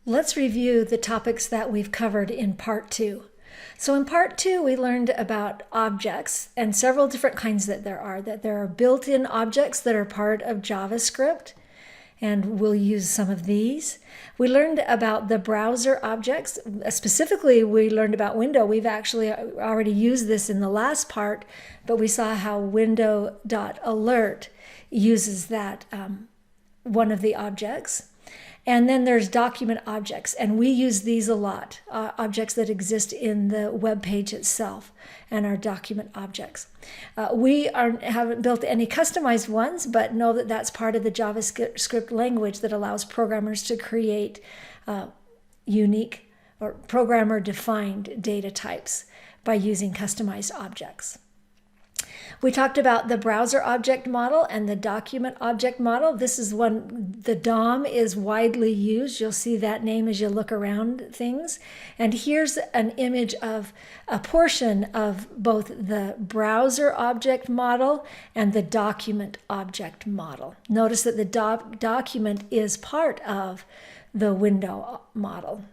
Let's review the topics that we've covered in part 2. So in part 2, we learned about objects and several different kinds that there are built-in objects that are part of JavaScript, and we'll use some of these. We learned about the browser objects. Specifically, we learned about window. We've actually already used this in the last part, but we saw how window.alert uses that one of the objects. And then there's document objects, and we use these a lot, objects that exist in the web page itself and our document objects. We haven't built any customized ones, but know that that's part of the JavaScript language that allows programmers to create unique or programmer-defined data types by using customized objects. We talked about the browser object model and the document object model. This is one, the DOM is widely used. You'll see that name as you look around things. And here's an image of a portion of both the browser object model and the document object model. Notice that the document is part of the window model.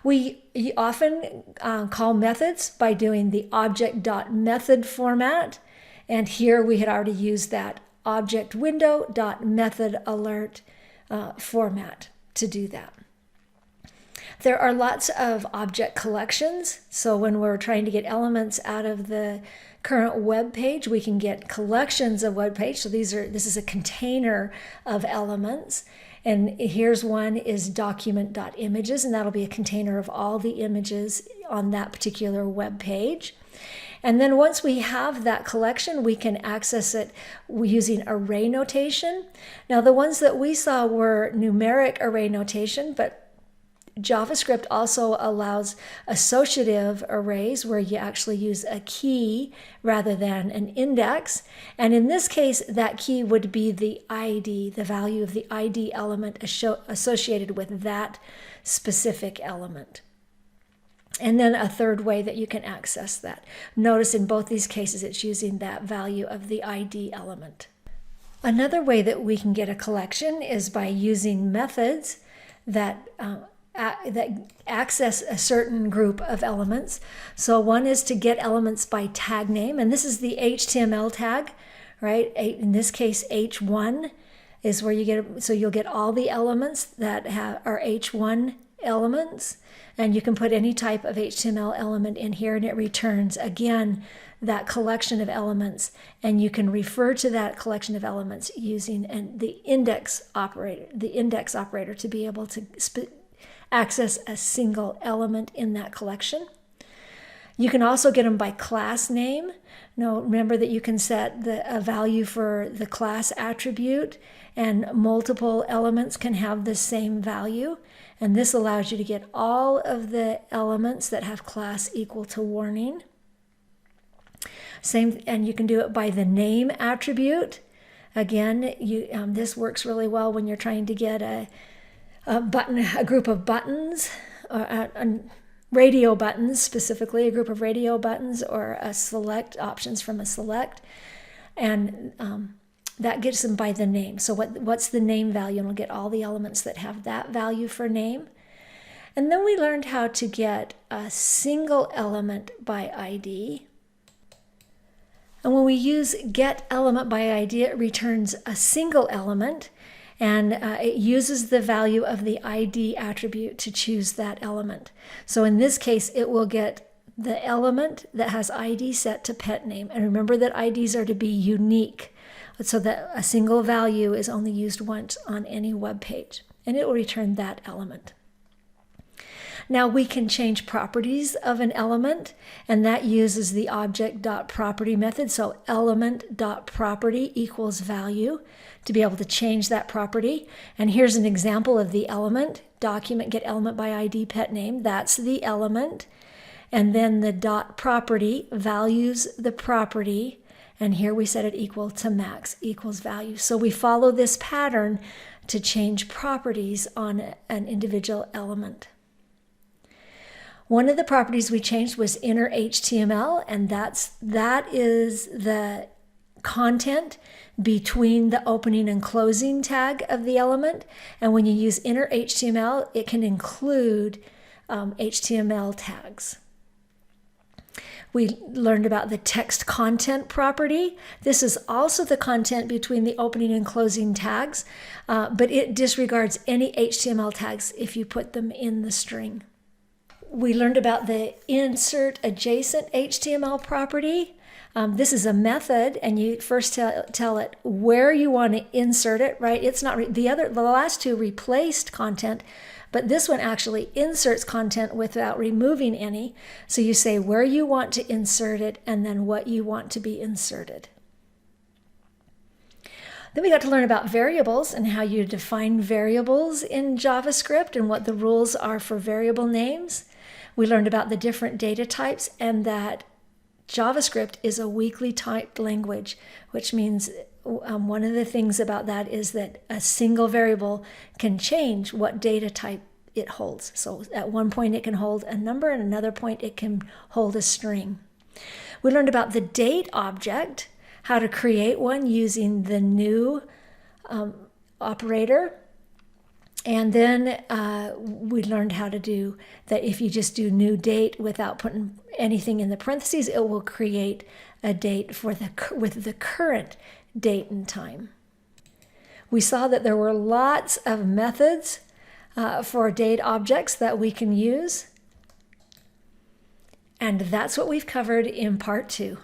We often call methods by doing the object.method format, and here we had already used that object window.method alert format to do that. There are lots of object collections, so when we're trying to get elements out of the current web page, we can get collections of web page. So this is a container of elements. And here's one is document.images, and that'll be a container of all the images on that particular web page. And then once we have that collection, we can access it using array notation. Now, the ones that we saw were numeric array notation, but JavaScript also allows associative arrays where you actually use a key rather than an index. And in this case, that key would be the ID, the value of the ID element associated with that specific element. And then a third way that you can access that. Notice in both these cases, it's using that value of the ID element. Another way that we can get a collection is by using methods that access a certain group of elements. So one is to get elements by tag name, and this is the HTML tag, right? In this case, H1 is where you get, so you'll get all the elements that are H1 elements, and you can put any type of HTML element in here, and it returns, again, that collection of elements, and you can refer to that collection of elements using the index operator to be able to access a single element in that collection. You can also get them by class name. Now, remember that you can set a value for the class attribute, and multiple elements can have the same value. And this allows you to get all of the elements that have class equal to warning. And you can do it by the name attribute. Again, this works really well when you're trying to get a group of buttons, radio buttons specifically, a group of radio buttons, or a select options from a select, and that gets them by the name. So what's the name value? And we'll get all the elements that have that value for name. And then we learned how to get a single element by ID. And when we use get element by ID, it returns a single element. And it uses the value of the ID attribute to choose that element. So in this case, it will get the element that has ID set to pet name. And remember that IDs are to be unique, so that a single value is only used once on any web page. And it will return that element. Now we can change properties of an element, and that uses the object.property method. So element.property equals value to be able to change that property. And here's an example of the element, document get element by ID pet name. That's the element. And then the dot property values the property. And here we set it equal to max equals value. So we follow this pattern to change properties on an individual element. One of the properties we changed was innerHTML, and that is the content between the opening and closing tag of the element. And when you use innerHTML, it can include HTML tags. We learned about the textContent property. This is also the content between the opening and closing tags, but it disregards any HTML tags if you put them in the string. We learned about the insertAdjacentHTML property. This is a method, and you first tell it where you want to insert it, right? It's not the last two replaced content, but this one actually inserts content without removing any. So you say where you want to insert it and then what you want to be inserted. Then we got to learn about variables and how you define variables in JavaScript and what the rules are for variable names. We learned about the different data types and that JavaScript is a weakly typed language, which means one of the things about that is that a single variable can change what data type it holds. So at one point it can hold a number, and another point it can hold a string. We learned about the date object, how to create one using the new operator. And then we learned how to do that. If you just do new date without putting anything in the parentheses, it will create a date with the current date and time. We saw that there were lots of methods for date objects that we can use. And that's what we've covered in part 2.